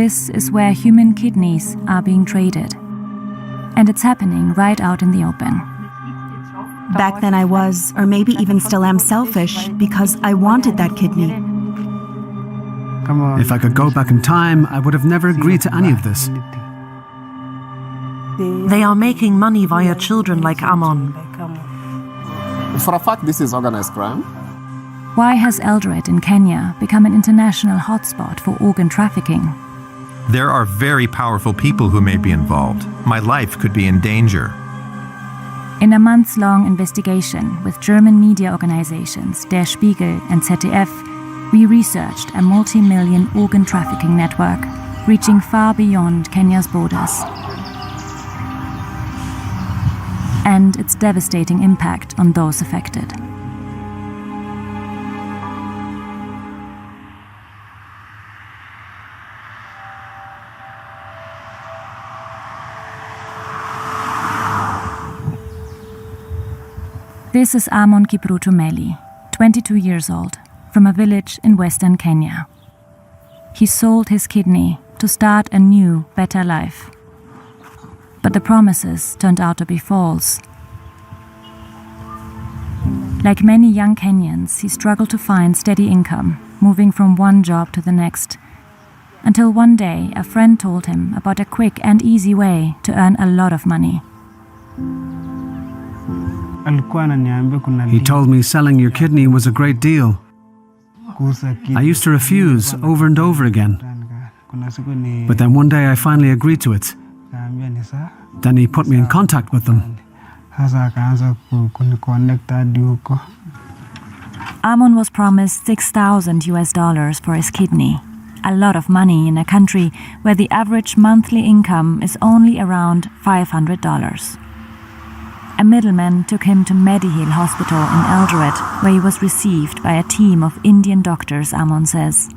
This is where human kidneys are being traded. And it's happening right out in the open. Back then I was, or maybe even still am, selfish because I wanted that kidney. If I could go back in time, I would have never agreed to any of this. They are making money via children like Ammon. For a fact, this is organized crime. Why has Eldoret in Kenya become an international hotspot for organ trafficking? There are very powerful people who may be involved. My life could be in danger. In a months-long investigation with German media organizations Der Spiegel and ZDF, we researched a multi-million organ trafficking network reaching far beyond Kenya's borders. And its devastating impact on those affected. This is Ammon Kipruto-Meli, 22 years old, from a village in western Kenya. He sold his kidney to start a new, better life. But the promises turned out to be false. Like many young Kenyans, he struggled to find steady income, moving from one job to the next, until one day a friend told him about a quick and easy way to earn a lot of money. He told me selling your kidney was a great deal. I used to refuse over and over again. But then one day I finally agreed to it. Then he put me in contact with them. Ammon was promised $6,000 for his kidney, a lot of money in a country where the average monthly income is only around $500. A middleman took him to Medihill Hospital in Eldoret, where he was received by a team of Indian doctors, Ammon says.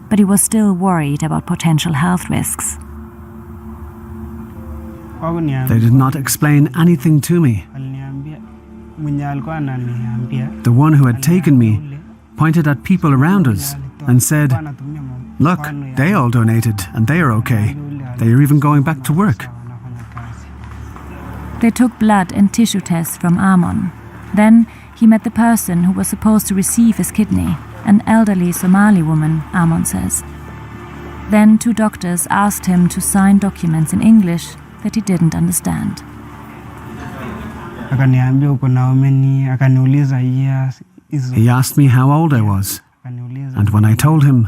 But he was still worried about potential health risks. They did not explain anything to me. The one who had taken me pointed at people around us and said, "Look, they all donated and they are okay. They are even going back to work." They took blood and tissue tests from Ammon. Then he met the person who was supposed to receive his kidney, an elderly Somali woman, Ammon says. Then 2 doctors asked him to sign documents in English that he didn't understand. He asked me how old I was, and when I told him,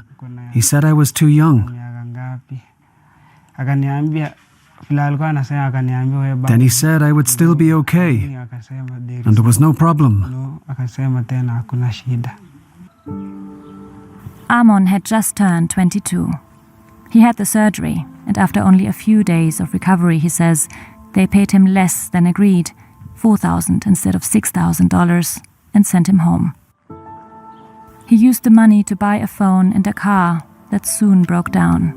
he said I was too young. Then he said I would still be okay, and there was no problem. Ammon had just turned 22. He had the surgery, and after only a few days of recovery, he says, they paid him less than agreed, $4,000 instead of $6,000, and sent him home. He used the money to buy a phone and a car that soon broke down.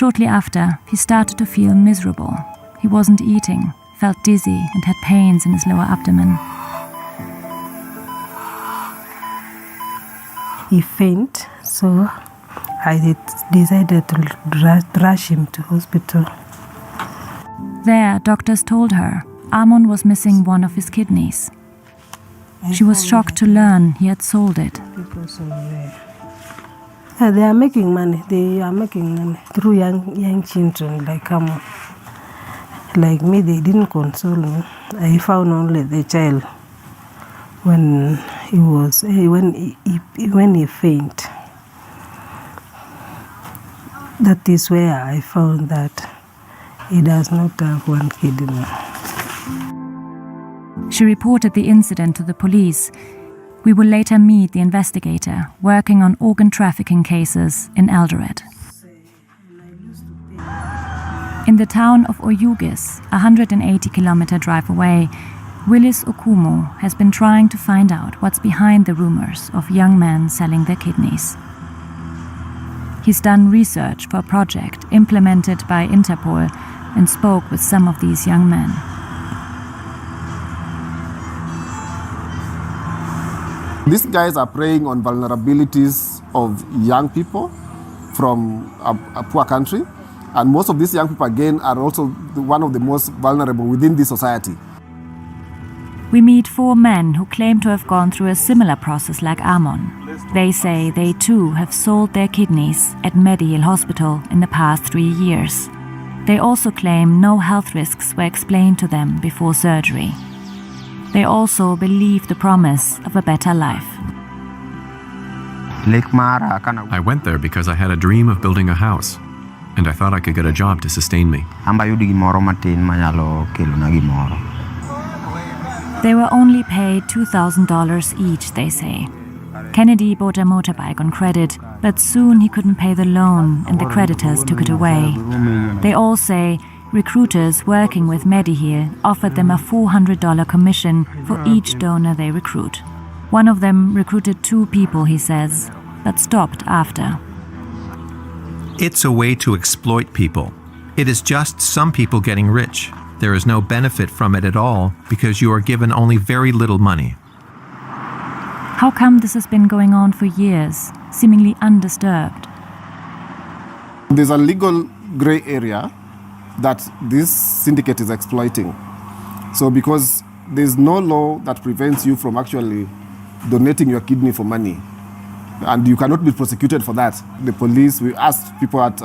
Shortly after, he started to feel miserable. He wasn't eating, felt dizzy, and had pains in his lower abdomen. He fainted, so I decided to rush him to hospital. There, doctors told her Ammon was missing one of his kidneys. She was shocked to learn he had sold it. They are making money. They are making money through young children like Ammon. Like me, they didn't console me. I found only the child when he fainted. That is where I found that he does not have one kidney. She reported the incident to the police. We will later meet the investigator working on organ trafficking cases in Eldoret. In the town of Oyugis, a 180-kilometer drive away, Willis Okumu has been trying to find out what's behind the rumors of young men selling their kidneys. He's done research for a project implemented by Interpol and spoke with some of these young men. These guys are preying on vulnerabilities of young people from a poor country. And most of these young people, again, are also one of the most vulnerable within this society. We meet 4 men who claim to have gone through a similar process like Ammon. They say they too have sold their kidneys at Mediheal Hospital in the past 3 years. They also claim no health risks were explained to them before surgery. They also believe the promise of a better life. I went there because I had a dream of building a house, and I thought I could get a job to sustain me. They were only paid $2,000 each, they say. Kennedy bought a motorbike on credit, but soon he couldn't pay the loan and the creditors took it away. They all say recruiters working with Mediheal offered them a $400 commission for each donor they recruit. One of them recruited 2 people, he says, but stopped after. It's a way to exploit people. It is just some people getting rich. There is no benefit from it at all because you are given only very little money. How come this has been going on for years, seemingly undisturbed? There's a legal gray area that this syndicate is exploiting. So because there's no law that prevents you from actually donating your kidney for money, and you cannot be prosecuted for that. The police, we asked people at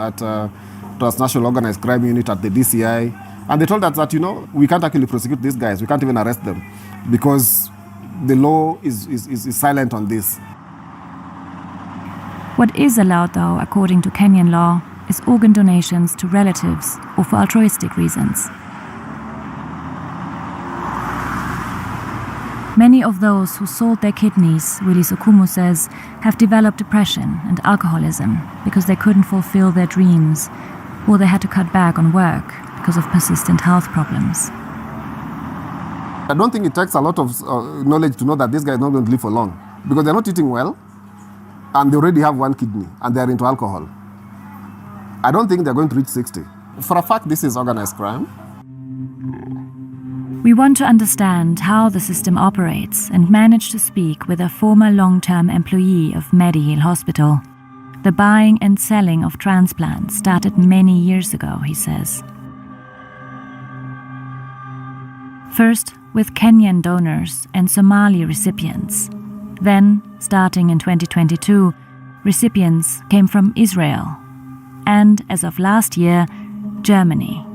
Transnational Organized Crime Unit at the DCI, and they told us that, we can't actually prosecute these guys. We can't even arrest them because the law is silent on this. What is allowed, though, according to Kenyan law, is organ donations to relatives or for altruistic reasons. Many of those who sold their kidneys, Willie Sokumu says, have developed depression and alcoholism because they couldn't fulfill their dreams, or they had to cut back on work because of persistent health problems. I don't think it takes a lot of knowledge to know that this guy is not going to live for long because they're not eating well and they already have 1 kidney and they're into alcohol. I don't think they're going to reach 60. For a fact, this is organized crime. We want to understand how the system operates and manage to speak with a former long-term employee of Mediheal Hospital. The buying and selling of transplants started many years ago, he says. First, with Kenyan donors and Somali recipients. Then, starting in 2022, recipients came from Israel and, as of last year, Germany.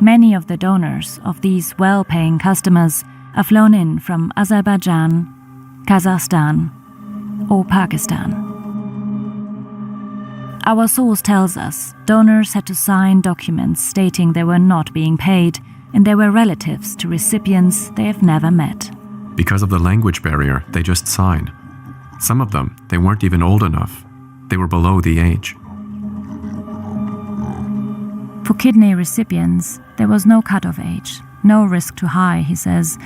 Many of the donors of these well-paying customers are flown in from Azerbaijan, Kazakhstan, or Pakistan. Our source tells us donors had to sign documents stating they were not being paid and they were relatives to recipients they have never met. Because of the language barrier, they just signed. Some of them, they weren't even old enough. They were below the age. For kidney recipients, there was no cutoff age, no risk too high, he says.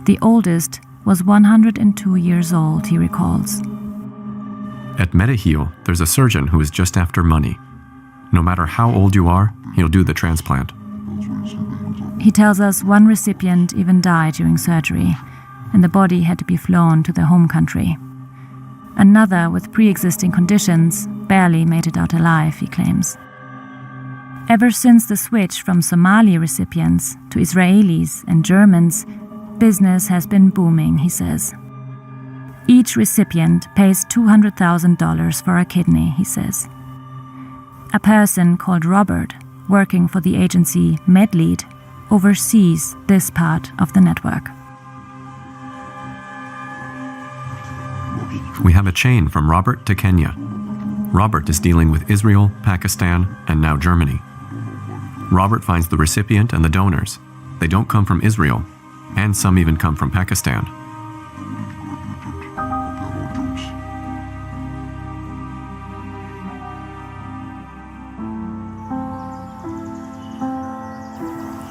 The oldest was 102 years old, he recalls. At Mediheal, there's a surgeon who is just after money. No matter how old you are, he'll do the transplant. He tells us 1 recipient even died during surgery, and the body had to be flown to their home country. Another with pre-existing conditions barely made it out alive, he claims. Ever since the switch from Somali recipients to Israelis and Germans, business has been booming, he says. Each recipient pays $200,000 for a kidney, he says. A person called Robert, working for the agency MedLead, oversees this part of the network. We have a chain from Robert to Kenya. Robert is dealing with Israel, Pakistan, and now Germany. Robert finds the recipient and the donors. They don't come from Israel, and some even come from Pakistan.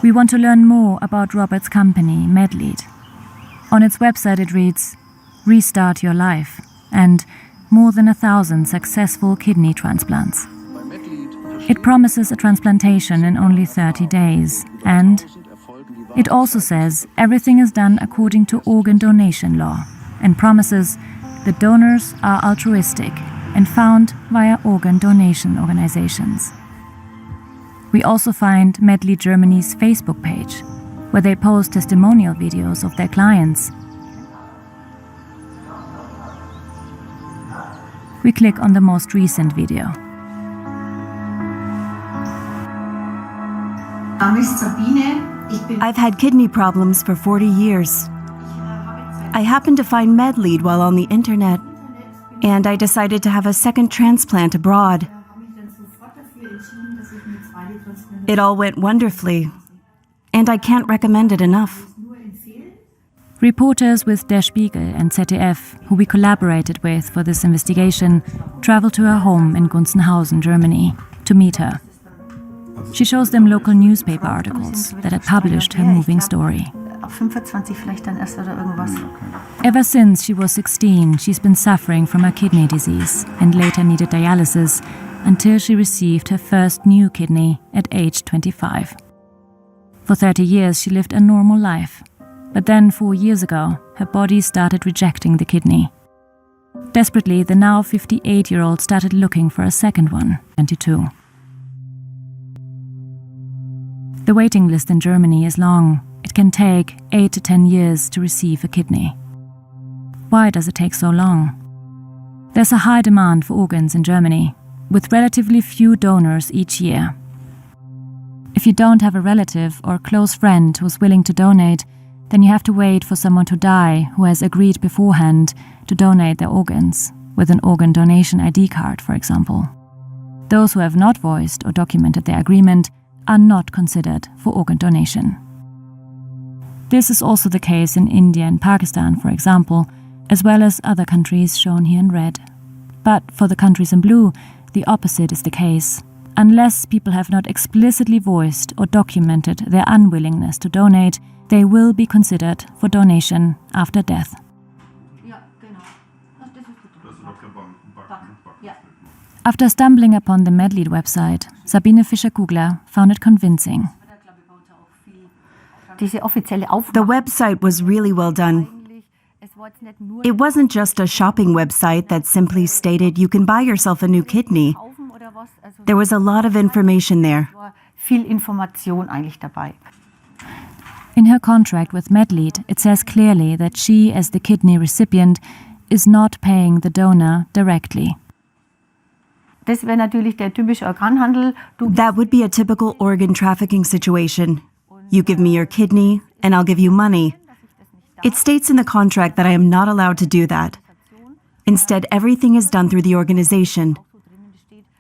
We want to learn more about Robert's company, MedLead. On its website it reads, "Restart your life," and more than 1,000 successful kidney transplants. It promises a transplantation in only 30 days, and it also says everything is done according to organ donation law, and promises the donors are altruistic and found via organ donation organizations. We also find Medlead Germany's Facebook page, where they post testimonial videos of their clients. We click on the most recent video. I've had kidney problems for 40 years. I happened to find Medlead while on the internet, and I decided to have a second transplant abroad. It all went wonderfully, and I can't recommend it enough. Reporters with Der Spiegel and ZDF, who we collaborated with for this investigation, traveled to her home in Gunzenhausen, Germany, to meet her. She shows them local newspaper articles that had published her moving story. Ever since she was 16, she's been suffering from a kidney disease and later needed dialysis until she received her first new kidney at age 25. For 30 years, she lived a normal life. But then 4 years ago, her body started rejecting the kidney. Desperately, the now 58-year-old started looking for a second one, 22. The waiting list in Germany is long. It can take 8 to 10 years to receive a kidney. Why does it take so long? There's a high demand for organs in Germany, with relatively few donors each year. If you don't have a relative or close friend who's willing to donate, then you have to wait for someone to die who has agreed beforehand to donate their organs, with an organ donation ID card, for example. Those who have not voiced or documented their agreement are not considered for organ donation. This is also the case in India and Pakistan, for example, as well as other countries shown here in red. But for the countries in blue, the opposite is the case. Unless people have not explicitly voiced or documented their unwillingness to donate, they will be considered for donation after death. After stumbling upon the Medlead website, Sabine Fischer-Kugler found it convincing. The website was really well done. It wasn't just a shopping website that simply stated you can buy yourself a new kidney. There was a lot of information there. In her contract with Medlead, it says clearly that she, as the kidney recipient, is not paying the donor directly. That would be a typical organ trafficking situation. You give me your kidney, and I'll give you money. It states in the contract that I am not allowed to do that. Instead, everything is done through the organization.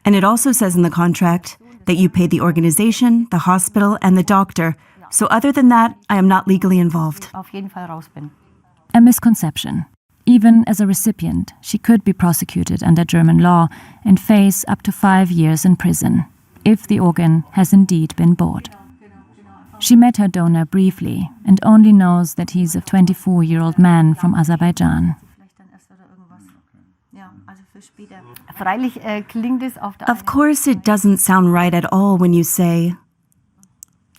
And it also says in the contract that you pay the organization, the hospital, and the doctor. So other than that, I am not legally involved. A misconception. Even as a recipient, she could be prosecuted under German law and face up to 5 years in prison, if the organ has indeed been bought. She met her donor briefly and only knows that he's a 24-year-old man from Azerbaijan. Of course, it doesn't sound right at all when you say,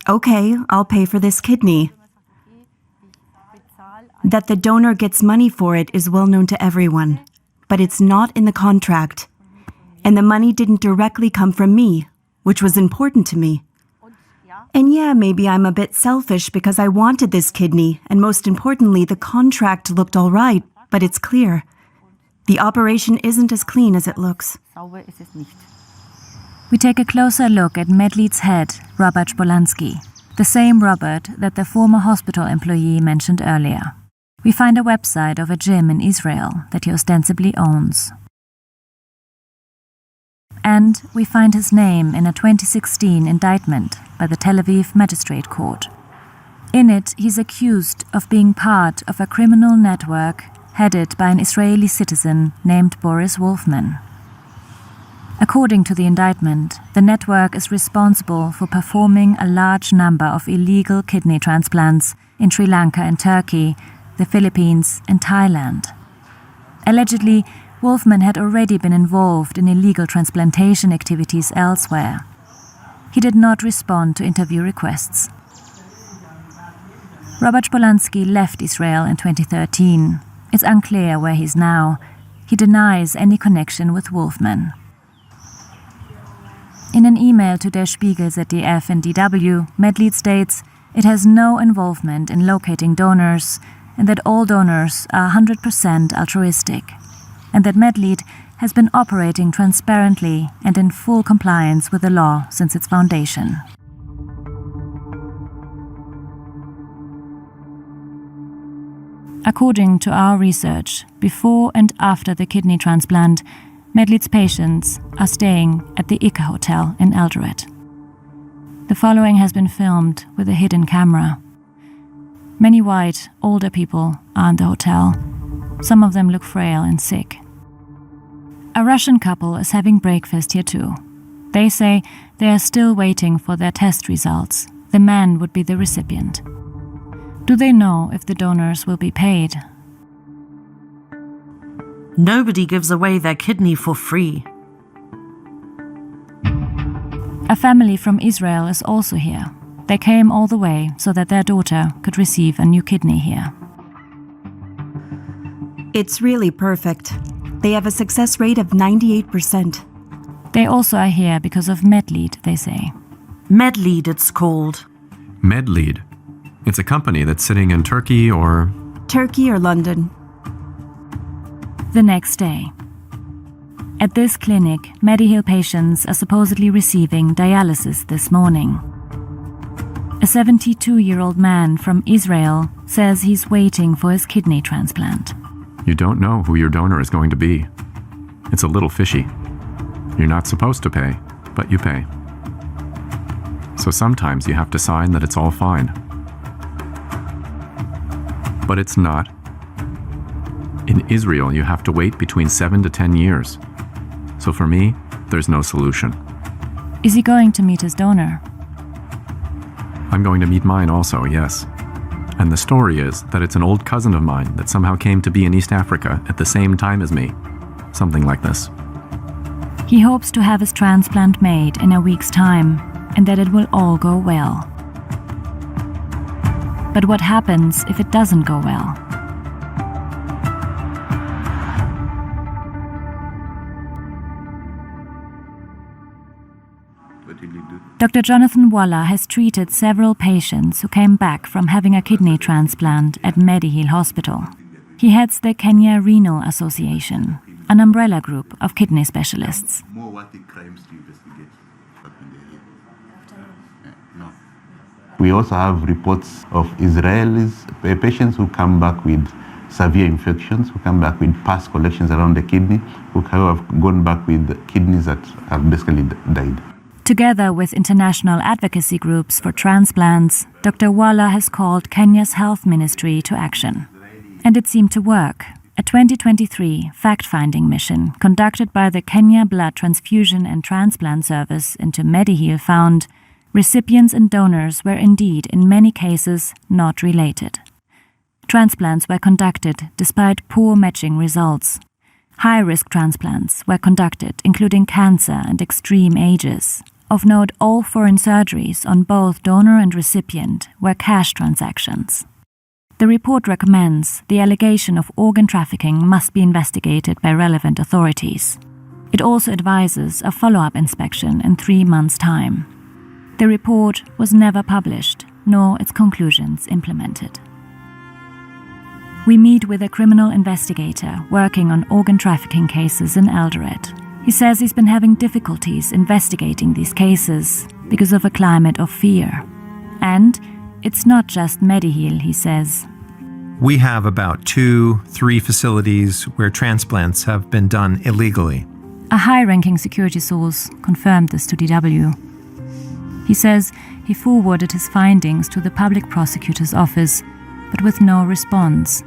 "Okay, I'll pay for this kidney." That the donor gets money for it is well known to everyone, but it's not in the contract. And the money didn't directly come from me, which was important to me. And yeah, maybe I'm a bit selfish because I wanted this kidney, and most importantly, the contract looked all right, but it's clear. The operation isn't as clean as it looks. We take a closer look at Medlead's head, Robert Spolansky, the same Robert that the former hospital employee mentioned earlier. We find a website of a gym in Israel that he ostensibly owns. And we find his name in a 2016 indictment by the Tel Aviv Magistrate Court. In it, he's accused of being part of a criminal network headed by an Israeli citizen named Boris Wolfman. According to the indictment, the network is responsible for performing a large number of illegal kidney transplants in Sri Lanka and Turkey, the Philippines and Thailand. Allegedly, Wolfman had already been involved in illegal transplantation activities elsewhere. He did not respond to interview requests. Robert Spolansky left Israel in 2013. It's unclear where he's now. He denies any connection with Wolfman. In an email to Der Spiegel, ZDF and DW, Medlead states it has no involvement in locating donors and that all donors are 100% altruistic, and that Medlead has been operating transparently and in full compliance with the law since its foundation. According to our research, before and after the kidney transplant, Medlead's patients are staying at the Ika Hotel in Eldoret. The following has been filmed with a hidden camera. Many white, older people are in the hotel. Some of them look frail and sick. A Russian couple is having breakfast here too. They say they are still waiting for their test results. The man would be the recipient. Do they know if the donors will be paid? Nobody gives away their kidney for free. A family from Israel is also here. They came all the way so that their daughter could receive a new kidney here. It's really perfect. They have a success rate of 98%. They also are here because of Medlead, they say. Medlead, it's called. Medlead. It's a company that's sitting in Turkey or London. The next day. At this clinic, Mediheal patients are supposedly receiving dialysis this morning. A 72-year-old man from Israel says he's waiting for his kidney transplant. you don't know who your donor is going to be. It's a little fishy. You're not supposed to pay, but you pay. So sometimes you have to sign that it's all fine. But it's not. In Israel, you have to wait between 7 to 10 years. So for me, there's no solution. Is he going to meet his donor? I'm going to meet mine also, yes. And the story is that it's an old cousin of mine that somehow came to be in East Africa at the same time as me. Something like this. He hopes to have his transplant made in a week's time, and that it will all go well. But what happens if it doesn't go well? Dr. Jonathan Waller has treated several patients who came back from having a kidney transplant at Mediheal Hospital. He heads the Kenya Renal Association, an umbrella group of kidney specialists. We also have reports of Israelis, patients who come back with severe infections, who come back with pus collections around the kidney, who have gone back with kidneys that have basically died. Together with international advocacy groups for transplants, Dr. Waller has called Kenya's health ministry to action. And it seemed to work. A 2023 fact-finding mission conducted by the Kenya Blood Transfusion and Transplant Service into Mediheal found recipients and donors were indeed in many cases not related. Transplants were conducted despite poor matching results. High-risk transplants were conducted, including cancer and extreme ages. Of note, all foreign surgeries on both donor and recipient were cash transactions. The report recommends the allegation of organ trafficking must be investigated by relevant authorities. It also advises a follow-up inspection in 3 months' time. The report was never published, nor its conclusions implemented. We meet with a criminal investigator working on organ trafficking cases in Eldoret. He says he's been having difficulties investigating these cases because of a climate of fear. And it's not just Mediheal, he says. We have about 2-3 facilities where transplants have been done illegally. A high-ranking security source confirmed this to DW. He says he forwarded his findings to the public prosecutor's office, but with no response.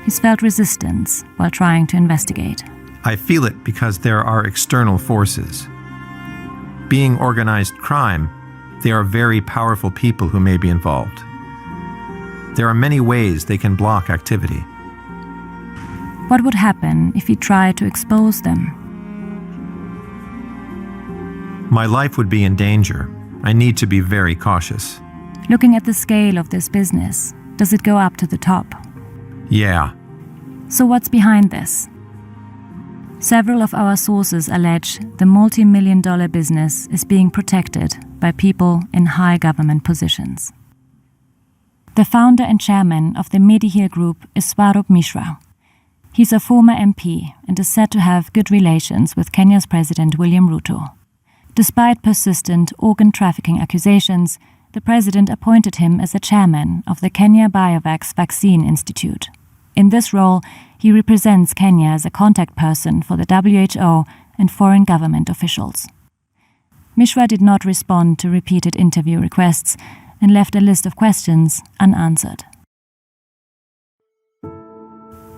He's felt resistance while trying to investigate. I feel it because there are external forces. Being organized crime, they are very powerful people who may be involved. There are many ways they can block activity. What would happen if he tried to expose them? My life would be in danger. I need to be very cautious. Looking at the scale of this business, does it go up to the top? Yeah. So what's behind this? Several of our sources allege the multi-million-dollar business is being protected by people in high government positions. The founder and chairman of the Medihir Group is Swarup Mishra. He's a former MP and is said to have good relations with Kenya's President William Ruto. Despite persistent organ trafficking accusations, the president appointed him as the chairman of the Kenya Biovax Vaccine Institute. In this role, he represents Kenya as a contact person for the WHO and foreign government officials. Mishra did not respond to repeated interview requests and left a list of questions unanswered.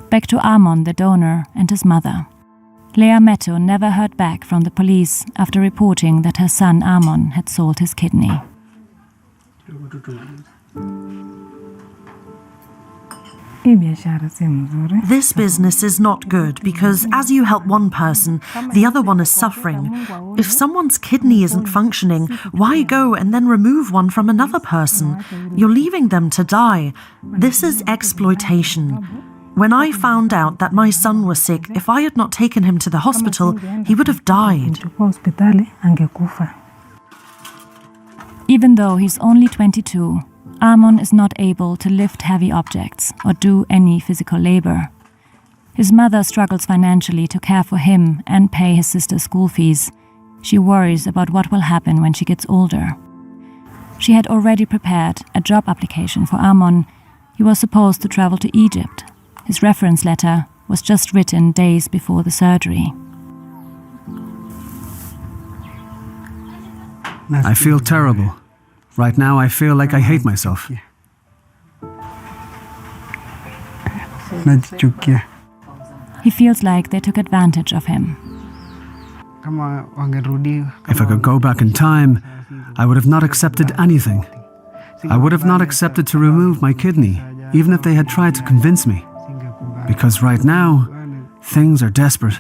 Back to Ammon, the donor, and his mother. Leah Meto never heard back from the police after reporting that her son Ammon had sold his kidney. This business is not good because as you help one person, the other one is suffering. If someone's kidney isn't functioning, why go and then remove one from another person? You're leaving them to die. This is exploitation. When I found out that my son was sick, if I had not taken him to the hospital, he would have died. Even though he's only 22, Ammon is not able to lift heavy objects or do any physical labor. His mother struggles financially to care for him and pay his sister's school fees. She worries about what will happen when she gets older. She had already prepared a job application for Ammon. He was supposed to travel to Egypt. His reference letter was just written days before the surgery. I feel terrible. Right now, I feel like I hate myself. He feels like they took advantage of him. If I could go back in time, I would have not accepted anything. I would have not accepted to remove my kidney, even if they had tried to convince me. Because right now, things are desperate.